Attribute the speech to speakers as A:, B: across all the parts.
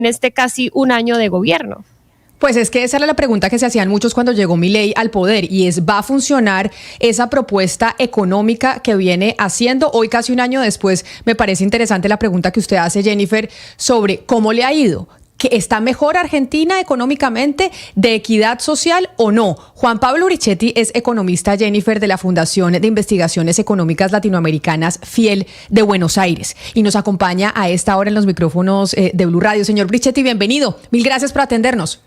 A: en este casi un año de gobierno?
B: Pues es que esa era la pregunta que se hacían muchos cuando llegó Milei al poder, y es: ¿va a funcionar esa propuesta económica que viene haciendo? Hoy, casi un año después, me parece interesante la pregunta que usted hace, Jennifer, sobre cómo le ha ido. ¿Que está mejor Argentina económicamente, de equidad social o no? Juan Pablo Urichetti es economista, Jennifer, de la Fundación de Investigaciones Económicas Latinoamericanas FIEL de Buenos Aires, y nos acompaña a esta hora en los micrófonos de Blue Radio. Señor Urichetti, bienvenido. Mil gracias por atendernos.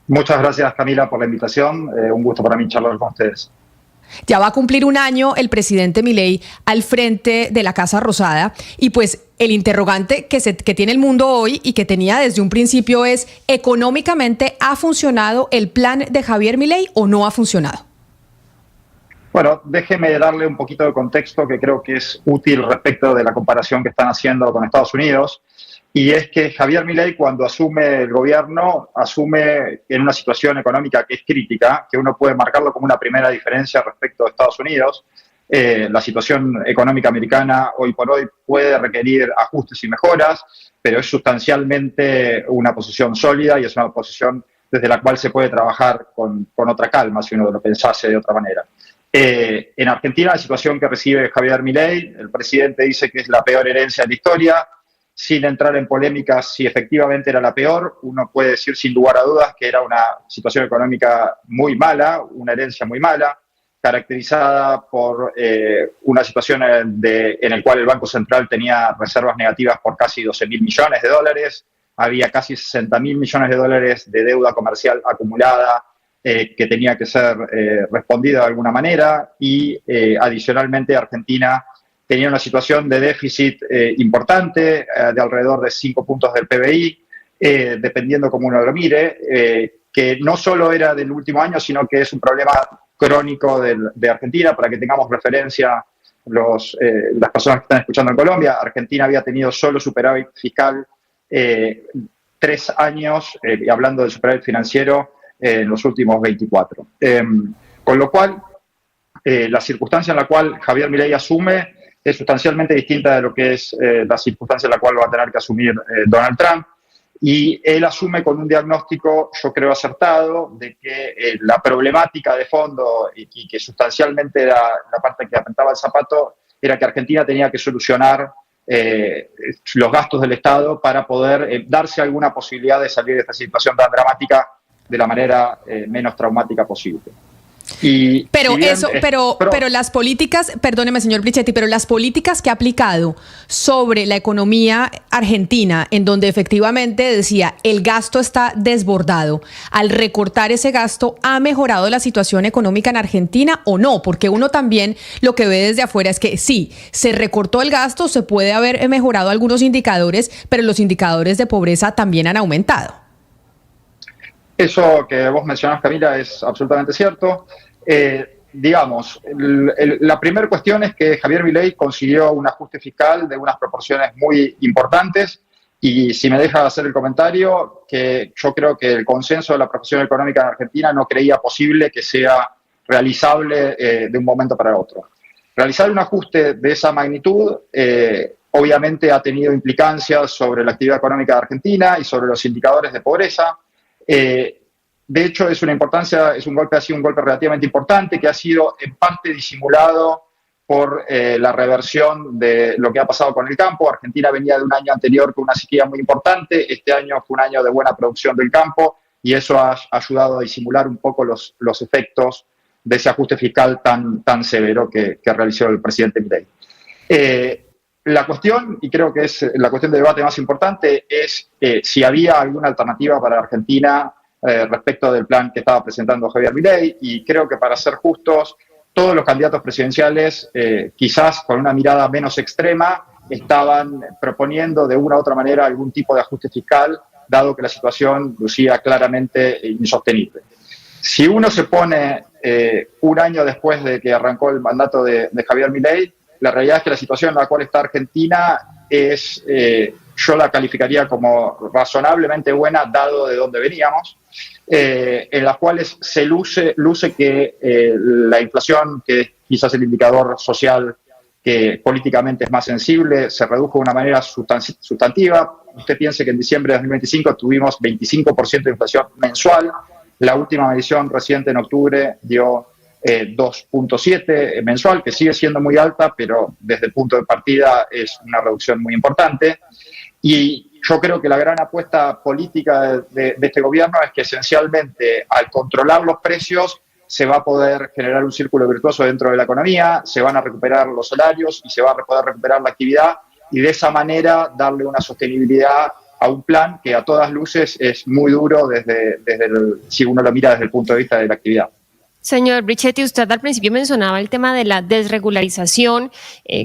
C: Muchas gracias, Camila, por la invitación. Un gusto para mí charlar con ustedes.
B: Ya va a cumplir un año el presidente Milei al frente de la Casa Rosada, y pues el interrogante que tiene el mundo hoy y que tenía desde un principio es: ¿económicamente ha funcionado el plan de Javier Milei o no ha funcionado?
C: Bueno, déjeme darle un poquito de contexto que creo que es útil respecto de la comparación que están haciendo con Estados Unidos. Y es que Javier Milei, cuando asume el gobierno, asume en una situación económica que es crítica, que uno puede marcarlo como una primera diferencia respecto a Estados Unidos. La situación económica americana hoy por hoy puede requerir ajustes y mejoras, pero es sustancialmente una posición sólida y es una posición desde la cual se puede trabajar con otra calma, si uno lo pensase de otra manera. En Argentina, la situación que recibe Javier Milei, el presidente dice que es la peor herencia de la historia. Sin entrar en polémicas si efectivamente era la peor, uno puede decir sin lugar a dudas que era una situación económica muy mala, una herencia muy mala, caracterizada por una situación en la cual el Banco Central tenía reservas negativas por casi 12.000 millones de dólares, había casi 60.000 millones de dólares de deuda comercial acumulada que tenía que ser respondida de alguna manera, y adicionalmente Argentina tenía una situación de déficit importante, de alrededor de 5 puntos del PBI, dependiendo cómo uno lo mire, que no solo era del último año, sino que es un problema crónico de Argentina. Para que tengamos referencia las personas que están escuchando en Colombia, Argentina había tenido solo superávit fiscal 3 años, y hablando de superávit financiero, en los últimos 24. Con lo cual, la circunstancia en la cual Javier Milei asume es sustancialmente distinta de lo que es la circunstancia en la cual va a tener que asumir Donald Trump. Y él asume con un diagnóstico, yo creo, acertado, de que la problemática de fondo y que sustancialmente era la parte que apretaba el zapato, era que Argentina tenía que solucionar los gastos del Estado para poder darse alguna posibilidad de salir de esta situación tan dramática de la manera menos traumática posible.
B: Pero las políticas, perdóneme, señor Urichetti, pero las políticas que ha aplicado sobre la economía argentina, en donde efectivamente decía el gasto está desbordado, al recortar ese gasto, ¿ha mejorado la situación económica en Argentina o no? Porque uno también lo que ve desde afuera es que sí, se recortó el gasto, se puede haber mejorado algunos indicadores, pero los indicadores de pobreza también han aumentado.
C: Eso que vos mencionás, Camila, es absolutamente cierto. Digamos, la primera cuestión es que Javier Milei consiguió un ajuste fiscal de unas proporciones muy importantes, y si me deja hacer el comentario, que yo creo que el consenso de la profesión económica en Argentina no creía posible que sea realizable de un momento para otro. Realizar un ajuste de esa magnitud obviamente ha tenido implicancias sobre la actividad económica de Argentina y sobre los indicadores de pobreza. De hecho, ha sido un golpe relativamente importante que ha sido en parte disimulado por la reversión de lo que ha pasado con el campo. Argentina venía de un año anterior con una sequía muy importante. Este año fue un año de buena producción del campo, y eso ha ayudado a disimular un poco los efectos de ese ajuste fiscal tan severo que realizó el presidente Milei. La cuestión, y creo que es la cuestión de debate más importante, es si había alguna alternativa para Argentina respecto del plan que estaba presentando Javier Milei, y creo que, para ser justos, todos los candidatos presidenciales, quizás con una mirada menos extrema, estaban proponiendo de una u otra manera algún tipo de ajuste fiscal, dado que la situación lucía claramente insostenible. Si uno se pone un año después de que arrancó el mandato de Javier Milei, la realidad es que la situación en la cual está Argentina es, yo la calificaría como razonablemente buena, dado de dónde veníamos, en las cuales se luce que la inflación, que es quizás el indicador social que políticamente es más sensible, se redujo de una manera sustantiva. Usted piense que en diciembre de 2025 tuvimos 25% de inflación mensual. La última medición reciente en octubre dio 2.7 mensual, que sigue siendo muy alta, pero desde el punto de partida es una reducción muy importante. Y yo creo que la gran apuesta política de este gobierno es que esencialmente al controlar los precios se va a poder generar un círculo virtuoso dentro de la economía, se van a recuperar los salarios y se va a poder recuperar la actividad y de esa manera darle una sostenibilidad a un plan que a todas luces es muy duro si uno lo mira desde el punto de vista de la actividad.
A: Señor Brichetti, usted al principio mencionaba el tema de la desregularización,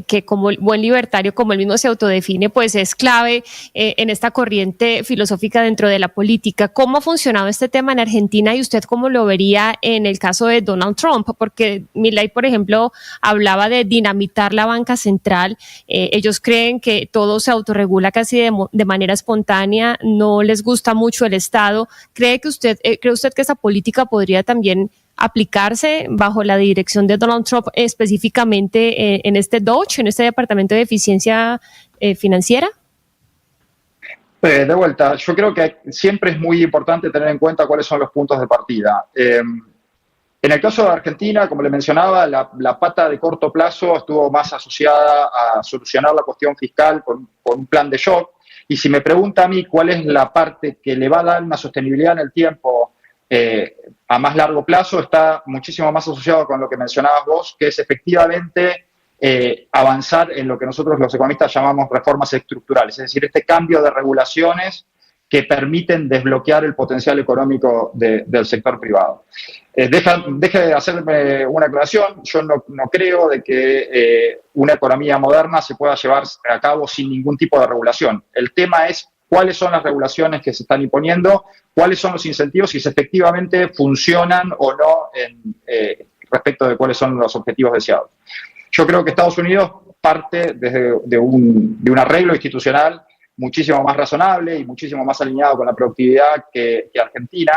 A: que como buen libertario, como él mismo se autodefine, pues es clave en esta corriente filosófica dentro de la política. ¿Cómo ha funcionado este tema en Argentina y usted cómo lo vería en el caso de Donald Trump? Porque Milei, por ejemplo, hablaba de dinamitar la banca central. Ellos creen que todo se autorregula casi de manera espontánea, no les gusta mucho el Estado. ¿Cree usted que esa política podría también aplicarse bajo la dirección de Donald Trump específicamente en este DOGE, en este Departamento de Eficiencia Financiera?
C: De vuelta, yo creo que siempre es muy importante tener en cuenta cuáles son los puntos de partida. En el caso de Argentina, como le mencionaba, la pata de corto plazo estuvo más asociada a solucionar la cuestión fiscal con un plan de shock. Y si me pregunta a mí cuál es la parte que le va a dar una sostenibilidad en el tiempo a más largo plazo, está muchísimo más asociado con lo que mencionabas vos, que es efectivamente avanzar en lo que nosotros los economistas llamamos reformas estructurales, es decir, este cambio de regulaciones que permiten desbloquear el potencial económico del sector privado. Deje de hacerme una aclaración, yo no creo de que una economía moderna se pueda llevar a cabo sin ningún tipo de regulación. El tema es cuáles son las regulaciones que se están imponiendo, cuáles son los incentivos y si efectivamente funcionan o no respecto de cuáles son los objetivos deseados. Yo creo que Estados Unidos parte de un arreglo institucional muchísimo más razonable y muchísimo más alineado con la productividad que Argentina.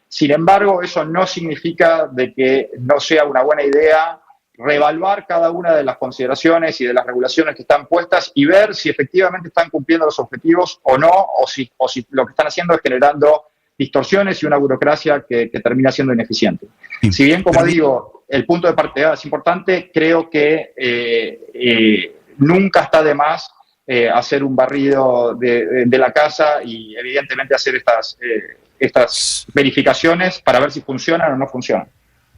C: Sin embargo, eso no significa de que no sea una buena idea reevaluar cada una de las consideraciones y de las regulaciones que están puestas y ver si efectivamente están cumpliendo los objetivos o no, o si lo que están haciendo es generando distorsiones y una burocracia que termina siendo ineficiente. Sí. Si bien, como digo, el punto de partida es importante, creo que nunca está de más hacer un barrido de la casa y evidentemente hacer estas verificaciones para ver si funcionan o no funcionan.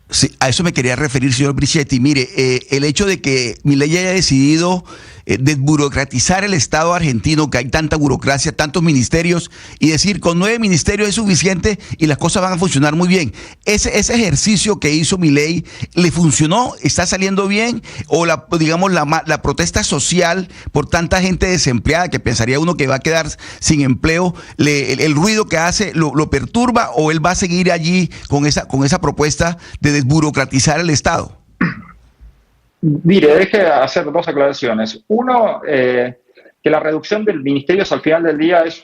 D: Sí, a eso me quería referir, señor Brichetti. Mire, el hecho de que Milei haya decidido desburocratizar el Estado argentino, que hay tanta burocracia, tantos ministerios, y decir con 9 ministerios es suficiente y las cosas van a funcionar muy bien. Ese ejercicio que hizo Milei, ¿le funcionó? ¿Está saliendo bien? ¿O la protesta social por tanta gente desempleada que pensaría uno que va a quedar sin empleo, el ruido que hace lo perturba, o él va a seguir allí con esa propuesta de desburocratizar el Estado?
C: Mire, deje de hacer dos aclaraciones. Uno, que la reducción de ministerios al final del día es,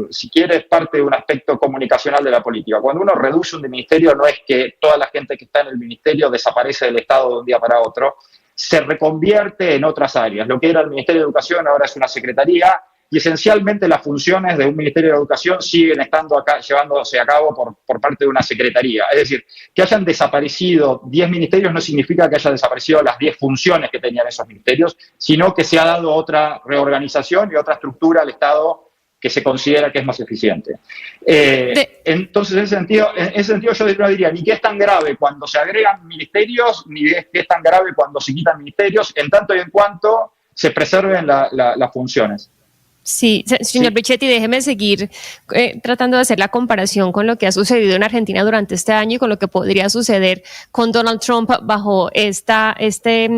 C: si quiere, parte de un aspecto comunicacional de la política. Cuando uno reduce un ministerio, no es que toda la gente que está en el ministerio desaparece del Estado de un día para otro, se reconvierte en otras áreas. Lo que era el Ministerio de Educación ahora es una secretaría y esencialmente las funciones de un Ministerio de Educación siguen estando acá, llevándose a cabo por parte de una secretaría. Es decir, que hayan desaparecido 10 ministerios no significa que haya desaparecido las 10 funciones que tenían esos ministerios, sino que se ha dado otra reorganización y otra estructura al Estado que se considera que es más eficiente. Entonces, en ese sentido yo no diría ni que es tan grave cuando se agregan ministerios, ni que es tan grave cuando se quitan ministerios, en tanto y en cuanto se preserven las funciones.
A: Sí, señor Brichetti, déjeme seguir tratando de hacer la comparación con lo que ha sucedido en Argentina durante este año y con lo que podría suceder con Donald Trump bajo este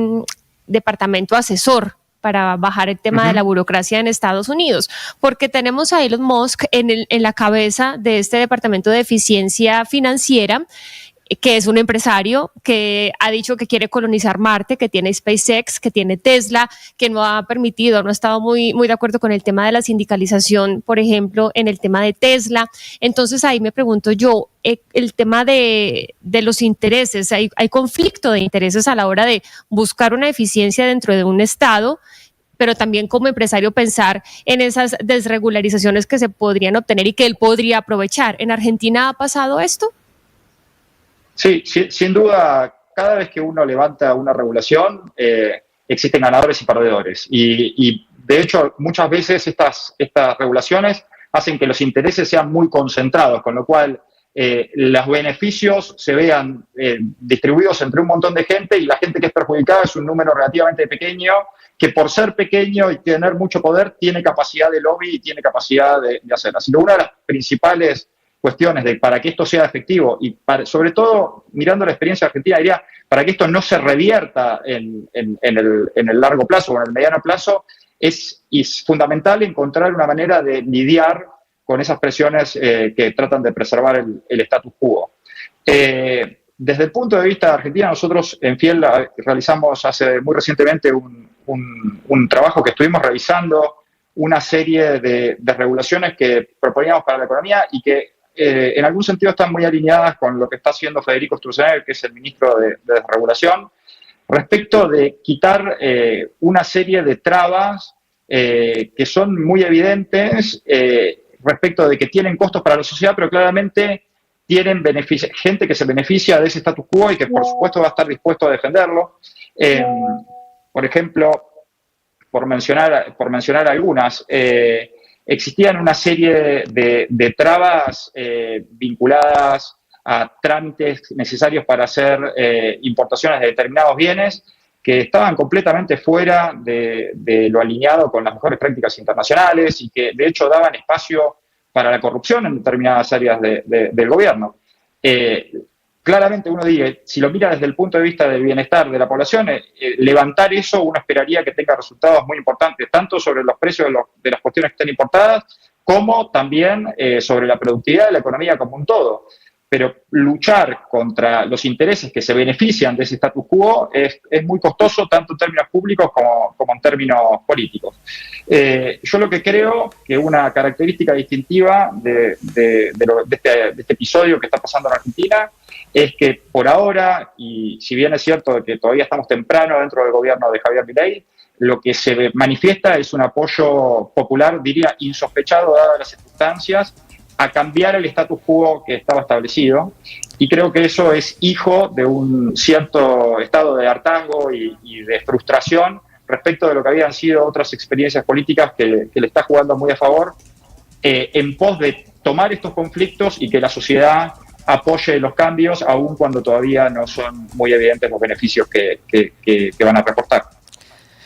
A: departamento asesor para bajar el tema de la burocracia en Estados Unidos, porque tenemos a Elon Musk en la cabeza de este departamento de eficiencia financiera. que es un empresario que ha dicho que quiere colonizar Marte, que tiene SpaceX, que tiene Tesla, que no ha permitido, no ha estado muy de acuerdo con el tema de la sindicalización, por ejemplo, en el tema de Tesla. Entonces ahí me pregunto yo, el tema de los intereses, hay conflicto de intereses a la hora de buscar una eficiencia dentro de un Estado, pero también como empresario pensar en esas desregularizaciones que se podrían obtener y que él podría aprovechar. ¿En Argentina ha pasado esto?
C: Sí, sin duda, cada vez que uno levanta una regulación, existen ganadores y perdedores. Y de hecho, muchas veces estas regulaciones hacen que los intereses sean muy concentrados, con lo cual los beneficios se vean distribuidos entre un montón de gente, y la gente que es perjudicada es un número relativamente pequeño, que por ser pequeño y tener mucho poder tiene capacidad de lobby y tiene capacidad de hacer. Así que una de las principales cuestiones para que esto sea efectivo y sobre todo mirando la experiencia argentina, diría, para que esto no se revierta en el largo plazo o en el mediano plazo, es fundamental encontrar una manera de lidiar con esas presiones que tratan de preservar el status quo. Desde el punto de vista de Argentina, nosotros en Fiel realizamos muy recientemente un trabajo que estuvimos revisando, una serie de regulaciones que proponíamos para la economía y que en algún sentido están muy alineadas con lo que está haciendo Federico Sturzenegger, que es el ministro de Desregulación, respecto de quitar una serie de trabas que son muy evidentes respecto de que tienen costos para la sociedad, pero claramente tienen gente que se beneficia de ese status quo y que por supuesto va a estar dispuesto a defenderlo. Por ejemplo, por mencionar algunas, existían una serie de trabas vinculadas a trámites necesarios para hacer importaciones de determinados bienes que estaban completamente fuera de lo alineado con las mejores prácticas internacionales y que de hecho daban espacio para la corrupción en determinadas áreas del gobierno. Claramente uno dice, si lo mira desde el punto de vista del bienestar de la población, levantar eso uno esperaría que tenga resultados muy importantes, tanto sobre los precios de las cuestiones que estén importadas, como también sobre la productividad de la economía como un todo. Pero luchar contra los intereses que se benefician de ese status quo es muy costoso, tanto en términos públicos como en términos políticos. Yo lo que creo que una característica distintiva de este episodio que está pasando en Argentina es que por ahora, y si bien es cierto que todavía estamos temprano dentro del gobierno de Javier Milei, lo que se manifiesta es un apoyo popular, diría, insospechado dadas las circunstancias, a cambiar el status quo que estaba establecido, y creo que eso es hijo de un cierto estado de hartazgo y de frustración respecto de lo que habían sido otras experiencias políticas que le está jugando muy a favor, en pos de tomar estos conflictos y que la sociedad apoye los cambios, aun cuando todavía no son muy evidentes los beneficios que van a reportar.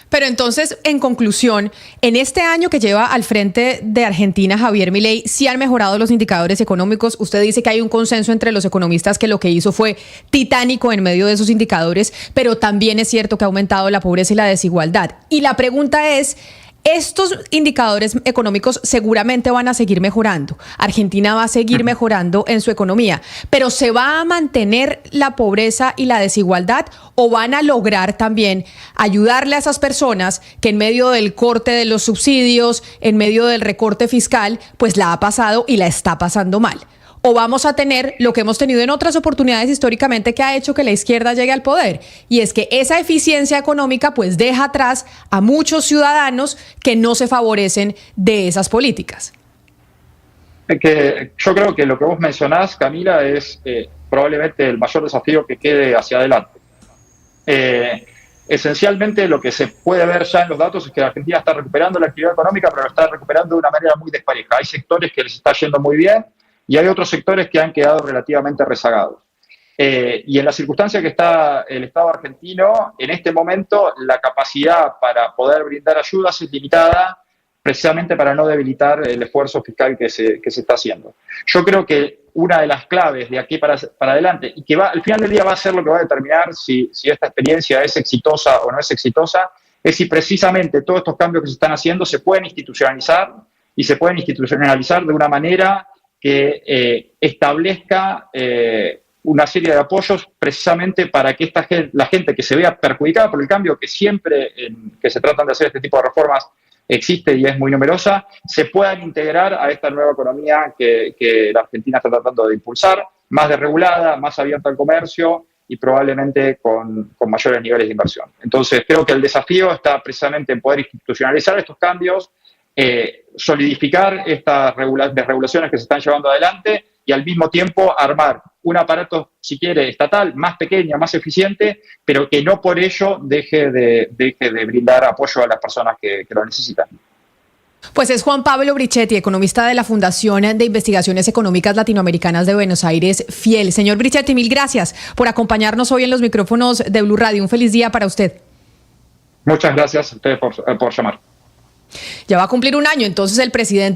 B: Pero entonces, en conclusión, en este año que lleva al frente de Argentina Javier Milei, sí han mejorado los indicadores económicos. Usted dice que hay un consenso entre los economistas que lo que hizo fue titánico en medio de esos indicadores, pero también es cierto que ha aumentado la pobreza y la desigualdad. Y la pregunta es, estos indicadores económicos seguramente van a seguir mejorando. Argentina va a seguir mejorando en su economía, pero ¿se va a mantener la pobreza y la desigualdad o van a lograr también ayudarle a esas personas que en medio del corte de los subsidios, en medio del recorte fiscal, pues la ha pasado y la está pasando mal? ¿O vamos a tener lo que hemos tenido en otras oportunidades históricamente que ha hecho que la izquierda llegue al poder? Y es que esa eficiencia económica pues deja atrás a muchos ciudadanos que no se favorecen de esas políticas.
C: Yo creo que lo que vos mencionás, Camila, es probablemente el mayor desafío que quede hacia adelante. Esencialmente lo que se puede ver ya en los datos es que la Argentina está recuperando la actividad económica, pero la está recuperando de una manera muy despareja. Hay sectores que les está yendo muy bien, y hay otros sectores que han quedado relativamente rezagados. Y en la circunstancia que está el Estado argentino, en este momento la capacidad para poder brindar ayudas es limitada, precisamente para no debilitar el esfuerzo fiscal que se está haciendo. Yo creo que una de las claves de aquí para adelante, y que al final del día va a ser lo que va a determinar si esta experiencia es exitosa o no es exitosa, es si precisamente todos estos cambios que se están haciendo se pueden institucionalizar, y se pueden institucionalizar de una manera que establezca una serie de apoyos precisamente para que la gente que se vea perjudicada por el cambio, que siempre que se tratan de hacer este tipo de reformas existe y es muy numerosa, se puedan integrar a esta nueva economía que la Argentina está tratando de impulsar, más desregulada, más abierta al comercio y probablemente con mayores niveles de inversión. Entonces, creo que el desafío está precisamente en poder institucionalizar estos cambios, solidificar estas desregulaciones que se están llevando adelante y al mismo tiempo armar un aparato, si quiere, estatal, más pequeño, más eficiente, pero que no por ello deje de brindar apoyo a las personas que lo necesitan.
B: Pues es Juan Pablo Brichetti, economista de la Fundación de Investigaciones Económicas Latinoamericanas de Buenos Aires, Fiel. Señor Brichetti, mil gracias por acompañarnos hoy en los micrófonos de Blue Radio. Un feliz día para usted.
C: Muchas gracias a ustedes por llamar.
B: Ya va a cumplir un año, entonces el presidente